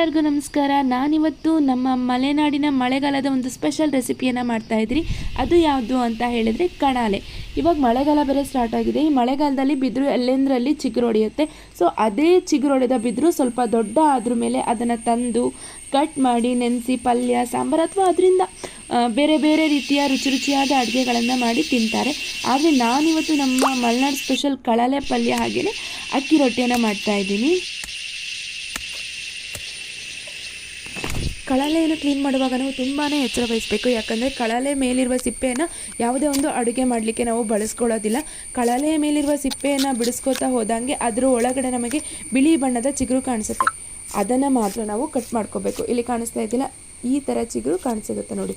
ಎಲ್ಲರಿಗೂ ನಮಸ್ಕಾರ. ನಾನಿವತ್ತು ನಮ್ಮ ಮಲೆನಾಡಿನ ಮಳೆಗಾಲದ ಒಂದು ಸ್ಪೆಷಲ್ ರೆಸಿಪಿಯನ್ನು ಮಾಡ್ತಾಯಿದ್ರಿ. ಅದು ಯಾವುದು ಅಂತ ಹೇಳಿದರೆ ಕಣಾಲೆ. ಇವಾಗ ಮಳೆಗಾಲ ಬೇರೆ ಸ್ಟಾರ್ಟ್ ಆಗಿದೆ. ಈ ಮಳೆಗಾಲದಲ್ಲಿ ಬಿದಿರು ಎಲ್ಲೆಂದರಲ್ಲಿ ಚಿಗುರು ಹೊಡೆಯುತ್ತೆ. ಸೊ ಅದೇ ಚಿಗುರು ಹೊಡೆದ ಬಿದಿರು ಸ್ವಲ್ಪ ದೊಡ್ಡ ಆದ್ರ ಮೇಲೆ ಅದನ್ನು ತಂದು ಕಟ್ ಮಾಡಿ ನೆನೆಸಿ ಪಲ್ಯ ಸಾಂಬಾರು ಅಥವಾ ಅದರಿಂದ ಬೇರೆ ಬೇರೆ ರೀತಿಯ ರುಚಿಯಾದ ಅಡುಗೆಗಳನ್ನು ಮಾಡಿ ತಿಂತಾರೆ. ಆದರೆ ನಾನಿವತ್ತು ನಮ್ಮ ಮಲೆನಾಡು ಸ್ಪೆಷಲ್ ಕಳಲೆ ಪಲ್ಯ ಹಾಗೆಯೇ ಅಕ್ಕಿ ರೊಟ್ಟಿಯನ್ನು ಮಾಡ್ತಾಯಿದ್ದೀನಿ. ಕಳಲೆಯನ್ನು ಕ್ಲೀನ್ ಮಾಡುವಾಗ ನಾವು ತುಂಬಾ ಎಚ್ಚರ ವಹಿಸಬೇಕು. ಯಾಕಂದರೆ ಕಳಲೆ ಮೇಲಿರುವ ಸಿಪ್ಪೆಯನ್ನು ಯಾವುದೇ ಒಂದು ಅಡುಗೆ ಮಾಡಲಿಕ್ಕೆ ನಾವು ಬಳಸ್ಕೊಳ್ಳೋದಿಲ್ಲ. ಕಳಲೆಯ ಮೇಲಿರುವ ಸಿಪ್ಪೆಯನ್ನು ಬಿಡಿಸ್ಕೋತಾ ಹೋದಂಗೆ ಅದರ ಒಳಗಡೆ ನಮಗೆ ಬಿಳಿ ಬಣ್ಣದ ಚಿಗುರು ಕಾಣಿಸುತ್ತೆ. ಅದನ್ನು ಮಾತ್ರ ನಾವು ಕಟ್ ಮಾಡ್ಕೋಬೇಕು. ಇಲ್ಲಿ ಕಾಣಿಸ್ತಾ ಇದ್ದಿಲ್ಲ, ಈ ಥರ ಚಿಗುರು ಕಾಣಿಸಿಗುತ್ತೆ ನೋಡಿ.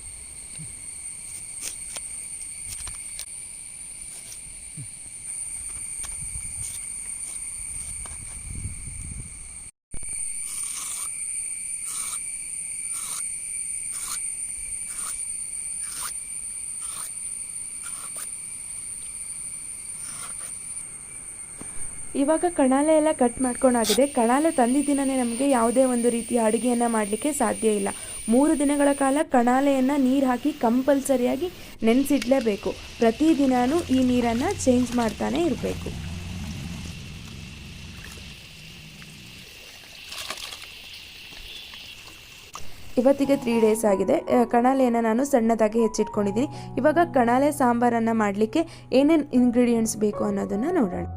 ಇವಾಗ ಕಣಾಲೆ ಎಲ್ಲ ಕಟ್ ಮಾಡ್ಕೊಂಡಾಗಿದೆ. ಕಣಾಲೆ ತಂದಿದ್ದಿನೇ ನಮಗೆ ಯಾವುದೇ ಒಂದು ರೀತಿಯ ಅಡುಗೆಯನ್ನು ಮಾಡಲಿಕ್ಕೆ ಸಾಧ್ಯ ಇಲ್ಲ. 3 ದಿನಗಳ ಕಾಲ ಕಣಾಲೆಯನ್ನು ನೀರು ಹಾಕಿ ಕಂಪಲ್ಸರಿಯಾಗಿ ನೆನೆಸಿಡಲೇಬೇಕು. ಪ್ರತಿದಿನವೂ ಈ ನೀರನ್ನು ಚೇಂಜ್ ಮಾಡ್ತಾನೆ ಇರಬೇಕು. ಇವತ್ತಿಗೆ 3 ಡೇಸ್ ಆಗಿದೆ. ಕಣಾಲೆಯನ್ನು ನಾನು ಸಣ್ಣದಾಗಿ ಹೆಚ್ಚಿಟ್ಕೊಂಡಿದ್ದೀನಿ. ಇವಾಗ ಕಣಾಲೆ ಸಾಂಬಾರನ್ನು ಮಾಡಲಿಕ್ಕೆ ಏನೇನು ಇಂಗ್ರೀಡಿಯೆಂಟ್ಸ್ ಬೇಕು ಅನ್ನೋದನ್ನು ನೋಡೋಣ.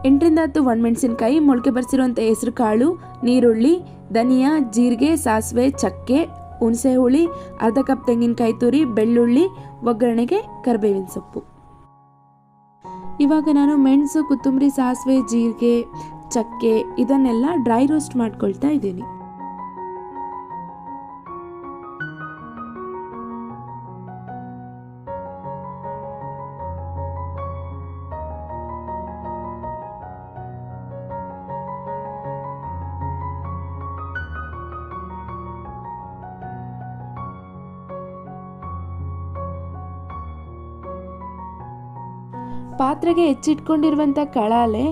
8 ರಿಂದ 10 ಒಣಮೆಣಸಿನಕಾಯಿ, ಮೊಳಕೆ ಬರಿಸಿರುವಂಥ ಹೆಸರು ಕಾಳು, ನೀರುಳ್ಳಿ, ಧನಿಯಾ, ಜೀರಿಗೆ, ಸಾಸಿವೆ, ಚಕ್ಕೆ, ಹುಣಸೆ ಹುಳಿ, ಅರ್ಧ ಕಪ್ ತೆಂಗಿನಕಾಯಿ ತುರಿ, ಬೆಳ್ಳುಳ್ಳಿ, ಒಗ್ಗರಣೆಗೆ ಕರಿಬೇವಿನ ಸೊಪ್ಪು. ಇವಾಗ ನಾನು ಮೆಣಸು, ಕೊತ್ತಂಬರಿ, ಸಾಸಿವೆ, ಜೀರಿಗೆ, ಚಕ್ಕೆ ಇದನ್ನೆಲ್ಲ ಡ್ರೈ ರೋಸ್ಟ್ ಮಾಡ್ಕೊಳ್ತಾ ಇದ್ದೀನಿ. ಪಾತ್ರೆಗೆ ಹೆಚ್ಚಿಟ್ಕೊಂಡಿರುವಂಥ ಕಳಾಲೆ,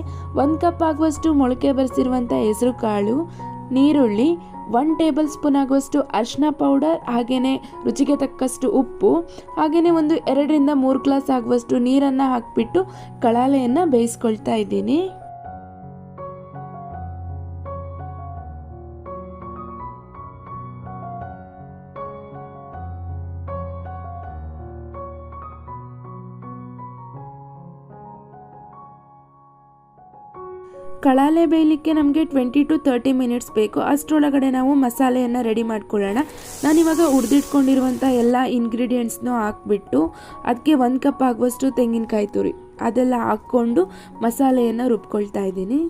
1 ಕಪ್ ಆಗುವಷ್ಟು ಮೊಳಕೆ ಬರಿಸಿರುವಂಥ ಹೆಸರು ಕಾಳು, ನೀರುಳ್ಳಿ, 1 ಟೇಬಲ್ ಸ್ಪೂನ್ ಆಗುವಷ್ಟು ಅರಿಶಿನ ಪೌಡರ್, ಹಾಗೆಯೇ ರುಚಿಗೆ ತಕ್ಕಷ್ಟು ಉಪ್ಪು, ಹಾಗೆಯೇ ಒಂದು 2 ರಿಂದ 3 ಗ್ಲಾಸ್ ಆಗುವಷ್ಟು ನೀರನ್ನು ಹಾಕಿಬಿಟ್ಟು ಕಳಾಲೆಯನ್ನು ಬೇಯಿಸ್ಕೊಳ್ತಾ ಇದ್ದೀನಿ. ಕಳಾಲೆ ಬೇಯಲಿಕ್ಕೆ ನಮಗೆ 20 to 30 ಮಿನಿಟ್ಸ್ ಬೇಕು. ಅಷ್ಟರೊಳಗಡೆ ನಾವು ಮಸಾಲೆಯನ್ನು ರೆಡಿ ಮಾಡ್ಕೊಳ್ಳೋಣ. ನಾನಿವಾಗ ಹುರಿದಿಟ್ಕೊಂಡಿರುವಂಥ ಎಲ್ಲ ಇಂಗ್ರೀಡಿಯೆಂಟ್ಸ್ನೂ ಹಾಕ್ಬಿಟ್ಟು ಅದಕ್ಕೆ 1 ಕಪ್ ಆಗುವಷ್ಟು ತೆಂಗಿನಕಾಯಿ ತುರಿ ಅದೆಲ್ಲ ಹಾಕ್ಕೊಂಡು ಮಸಾಲೆಯನ್ನು ರುಬ್ಕೊಳ್ತಾ ಇದ್ದೀನಿ.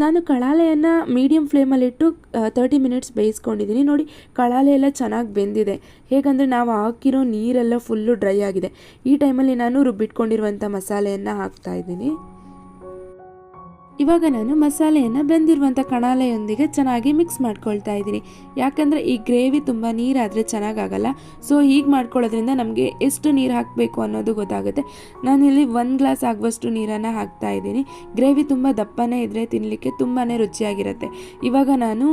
ನಾನು ಕಳಾಲೆಯನ್ನು ಮೀಡಿಯಮ್ ಫ್ಲೇಮಲ್ಲಿಟ್ಟು 30 ಮಿನಿಟ್ಸ್ ಬೇಯಿಸ್ಕೊಂಡಿದ್ದೀನಿ. ನೋಡಿ, ಕಳಾಲೆ ಎಲ್ಲ ಚೆನ್ನಾಗಿ ಬೆಂದಿದೆ. ಹೇಗಂದರೆ ನಾವು ಹಾಕಿರೋ ನೀರೆಲ್ಲ ಫುಲ್ಲು ಡ್ರೈ ಆಗಿದೆ. ಈ ಟೈಮಲ್ಲಿ ನಾನು ರುಬ್ಬಿಟ್ಕೊಂಡಿರುವಂಥ ಮಸಾಲೆಯನ್ನು ಹಾಕ್ತಾಯಿದ್ದೀನಿ. ಇವಾಗ ನಾನು ಮಸಾಲೆಯನ್ನು ಬೆಂದಿರುವಂಥ ಕಣಾಲೆಯೊಂದಿಗೆ ಚೆನ್ನಾಗಿ ಮಿಕ್ಸ್ ಮಾಡ್ಕೊಳ್ತಾ ಇದ್ದೀನಿ. ಯಾಕಂದರೆ ಈ ಗ್ರೇವಿ ತುಂಬ ನೀರಾದರೆ ಚೆನ್ನಾಗಾಗಲ್ಲ. ಸೊ ಹೀಗೆ ಮಾಡ್ಕೊಳ್ಳೋದ್ರಿಂದ ನಮಗೆ ಎಷ್ಟು ನೀರು ಹಾಕಬೇಕು ಅನ್ನೋದು ಗೊತ್ತಾಗುತ್ತೆ. ನಾನಿಲ್ಲಿ 1 ಗ್ಲಾಸ್ ಆಗುವಷ್ಟು ನೀರನ್ನು ಹಾಕ್ತಾ ಇದ್ದೀನಿ. ಗ್ರೇವಿ ತುಂಬ ದಪ್ಪನೇ ಇದ್ದರೆ ತಿನ್ನಲಿಕ್ಕೆ ತುಂಬಾ ರುಚಿಯಾಗಿರುತ್ತೆ. ಇವಾಗ ನಾನು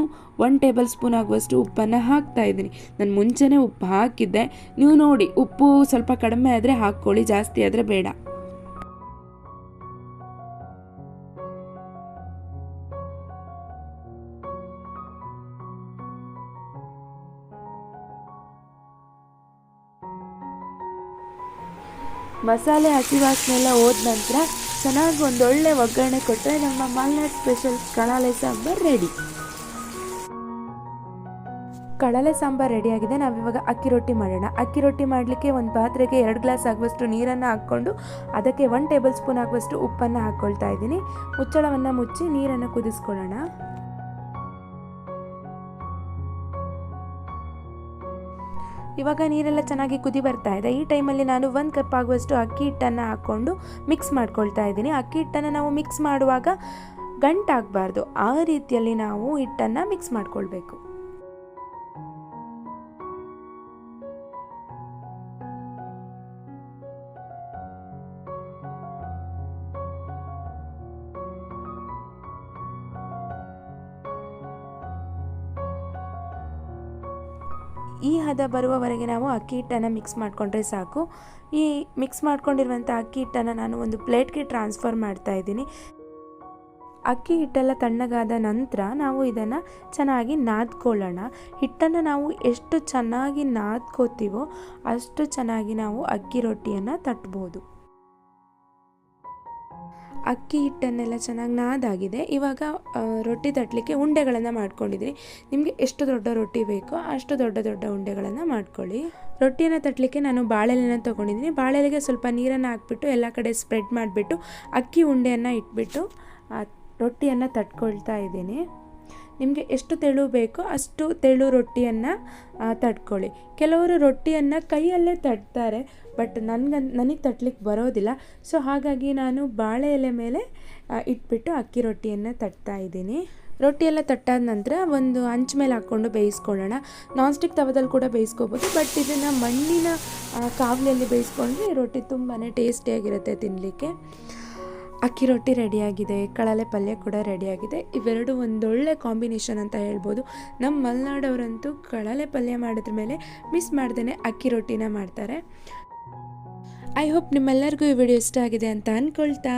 1 ಟೇಬಲ್ ಸ್ಪೂನ್ ಆಗುವಷ್ಟು ಉಪ್ಪನ್ನು ಹಾಕ್ತಾ ಇದ್ದೀನಿ. ನಾನು ಮುಂಚೆನೇ ಉಪ್ಪು ಹಾಕಿದ್ದೆ. ನೀವು ನೋಡಿ, ಉಪ್ಪು ಸ್ವಲ್ಪ ಕಡಿಮೆ ಆದರೆ ಹಾಕ್ಕೊಳ್ಳಿ, ಜಾಸ್ತಿ ಆದರೆ ಬೇಡ. ಮಸಾಲೆ ಹಸಿ ವಾಸನೆ ಎಲ್ಲ ಹೋದ ನಂತರ ಚೆನ್ನಾಗಿ ಒಂದೊಳ್ಳೆ ಒಗ್ಗರಣೆ ಕೊಟ್ಟರೆ ನಮ್ಮ ಮಲೆನಾಡು ಸ್ಪೆಷಲ್ ಕಳಲೆ ಸಾಂಬಾರು ರೆಡಿ. ಕಡಲೆ ಸಾಂಬಾರು ರೆಡಿಯಾಗಿದೆ. ನಾವಿವಾಗ ಅಕ್ಕಿ ರೊಟ್ಟಿ ಮಾಡೋಣ. ಅಕ್ಕಿ ರೊಟ್ಟಿ ಮಾಡಲಿಕ್ಕೆ ಒಂದು ಪಾತ್ರೆಗೆ 2 ಗ್ಲಾಸ್ ಆಗುವಷ್ಟು ನೀರನ್ನು ಹಾಕ್ಕೊಂಡು ಅದಕ್ಕೆ 1 ಟೇಬಲ್ ಸ್ಪೂನ್ ಆಗುವಷ್ಟು ಉಪ್ಪನ್ನು ಹಾಕ್ಕೊಳ್ತಾ ಇದ್ದೀನಿ. ಮುಚ್ಚಳವನ್ನು ಮುಚ್ಚಿ ನೀರನ್ನು ಕುದಿಸ್ಕೊಳ್ಳೋಣ. ಇವಾಗ ನೀರೆಲ್ಲ ಚೆನ್ನಾಗಿ ಕುದಿ ಬರ್ತಾ ಇದೆ. ಈ ಟೈಮಲ್ಲಿ ನಾನು 1 ಕಪ್ ಆಗುವಷ್ಟು ಅಕ್ಕಿ ಹಿಟ್ಟನ್ನು ಹಾಕ್ಕೊಂಡು ಮಿಕ್ಸ್ ಮಾಡ್ಕೊಳ್ತಾ ಇದ್ದೀನಿ. ಅಕ್ಕಿ ಹಿಟ್ಟನ್ನು ನಾವು ಮಿಕ್ಸ್ ಮಾಡುವಾಗ ಗಂಟಾಗಬಾರ್ದು, ಆ ರೀತಿಯಲ್ಲಿ ನಾವು ಹಿಟ್ಟನ್ನು ಮಿಕ್ಸ್ ಮಾಡ್ಕೊಳ್ಬೇಕು. ಈ ಹದ ಬರುವವರೆಗೆ ನಾವು ಅಕ್ಕಿ ಹಿಟ್ಟನ್ನು ಮಿಕ್ಸ್ ಮಾಡಿಕೊಂಡ್ರೆ ಸಾಕು. ಈ ಮಿಕ್ಸ್ ಮಾಡ್ಕೊಂಡಿರುವಂಥ ಅಕ್ಕಿ ಹಿಟ್ಟನ್ನು ನಾನು ಒಂದು ಪ್ಲೇಟ್ಗೆ ಟ್ರಾನ್ಸ್ಫರ್ ಮಾಡ್ತಾ ಇದ್ದೀನಿ. ಅಕ್ಕಿ ಹಿಟ್ಟೆಲ್ಲ ತಣ್ಣಗಾದ ನಂತರ ನಾವು ಇದನ್ನು ಚೆನ್ನಾಗಿ ನಾದ್ಕೊಳ್ಳೋಣ. ಹಿಟ್ಟನ್ನು ನಾವು ಎಷ್ಟು ಚೆನ್ನಾಗಿ ನಾದ್ಕೋತೀವೋ ಅಷ್ಟು ಚೆನ್ನಾಗಿ ನಾವು ಅಕ್ಕಿ ರೊಟ್ಟಿಯನ್ನು ತಟ್ಬೋದು. ಅಕ್ಕಿ ಹಿಟ್ಟನ್ನೆಲ್ಲ ಚೆನ್ನಾಗಿ ನಾದಾಗಿದೆ. ಇವಾಗ ರೊಟ್ಟಿ ತಟ್ಟಲಿಕ್ಕೆ ಉಂಡೆಗಳನ್ನು ಮಾಡ್ಕೊಂಡಿದ್ದೀನಿ. ನಿಮಗೆ ಎಷ್ಟು ದೊಡ್ಡ ರೊಟ್ಟಿ ಬೇಕೋ ಅಷ್ಟು ದೊಡ್ಡ ದೊಡ್ಡ ಉಂಡೆಗಳನ್ನು ಮಾಡ್ಕೊಳ್ಳಿ. ರೊಟ್ಟಿಯನ್ನು ತಟ್ಟಲಿಕ್ಕೆ ನಾನು ಬಾಳೆಲೆನ ತೊಗೊಂಡಿದ್ದೀನಿ. ಬಾಳೆಲೆಗೆ ಸ್ವಲ್ಪ ನೀರನ್ನು ಹಾಕ್ಬಿಟ್ಟು ಎಲ್ಲ ಕಡೆ ಸ್ಪ್ರೆಡ್ ಮಾಡಿಬಿಟ್ಟು ಅಕ್ಕಿ ಉಂಡೆಯನ್ನು ಇಟ್ಬಿಟ್ಟು ರೊಟ್ಟಿಯನ್ನು ತಟ್ಕೊಳ್ತಾ ಇದ್ದೀನಿ. ನಿಮಗೆ ಎಷ್ಟು ತೆಳು ಬೇಕೋ ಅಷ್ಟು ತೆಳು ರೊಟ್ಟಿಯನ್ನು ತಟ್ಕೊಳ್ಳಿ. ಕೆಲವರು ರೊಟ್ಟಿಯನ್ನು ಕೈಯಲ್ಲೇ ತಟ್ತಾರೆ, ಬಟ್ ನನಗೆ ತಟ್ಲಿಕ್ಕೆ ಬರೋದಿಲ್ಲ. ಸೊ ಹಾಗಾಗಿ ನಾನು ಬಾಳೆ ಎಲೆ ಮೇಲೆ ಇಟ್ಬಿಟ್ಟು ಅಕ್ಕಿ ರೊಟ್ಟಿಯನ್ನು ತಟ್ತಾ ಇದ್ದೀನಿ. ರೊಟ್ಟಿಯೆಲ್ಲ ತಟ್ಟಾದ ನಂತರ ಒಂದು ಹಂಚ್ ಮೇಲೆ ಹಾಕ್ಕೊಂಡು ಬೇಯಿಸ್ಕೊಳ್ಳೋಣ. ನಾನ್ ಸ್ಟಿಕ್ ತವದಲ್ಲಿ ಕೂಡ ಬೇಯಿಸ್ಕೋಬೋದು, ಬಟ್ ಇದನ್ನು ಮಣ್ಣಿನ ಕಾವಲಿಯಲ್ಲಿ ಬೇಯಿಸ್ಕೊಂಡ್ರೆ ರೊಟ್ಟಿ ತುಂಬಾ ಟೇಸ್ಟಿಯಾಗಿರುತ್ತೆ ತಿನ್ನಲಿಕ್ಕೆ. ಅಕ್ಕಿ ರೊಟ್ಟಿ ರೆಡಿಯಾಗಿದೆ, ಕಳಲೆ ಪಲ್ಯ ಕೂಡ ರೆಡಿಯಾಗಿದೆ. ಇವೆರಡು ಒಂದೊಳ್ಳೆ ಕಾಂಬಿನೇಷನ್ ಅಂತ ಹೇಳ್ಬೋದು. ನಮ್ಮ ಮಲೆನಾಡವರಂತೂ ಕಳಲೆ ಪಲ್ಯ ಮಾಡಿದ್ರ ಮೇಲೆ ಮಿಸ್ ಮಾಡ್ದೇ ಅಕ್ಕಿ ರೊಟ್ಟಿನ ಮಾಡ್ತಾರೆ. ಐ ಹೋಪ್ ನಿಮ್ಮೆಲ್ಲರಿಗೂ ಈ ವಿಡಿಯೋ ಇಷ್ಟ ಆಗಿದೆ ಅಂತ ಅಂದ್ಕೊಳ್ತಾ,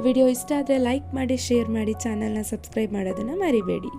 ವಿಡಿಯೋ ಇಷ್ಟ ಆದರೆ ಲೈಕ್ ಮಾಡಿ, ಶೇರ್ ಮಾಡಿ, ಚಾನಲ್ನ ಸಬ್ಸ್ಕ್ರೈಬ್ ಮಾಡೋದನ್ನು ಮರಿಬೇಡಿ.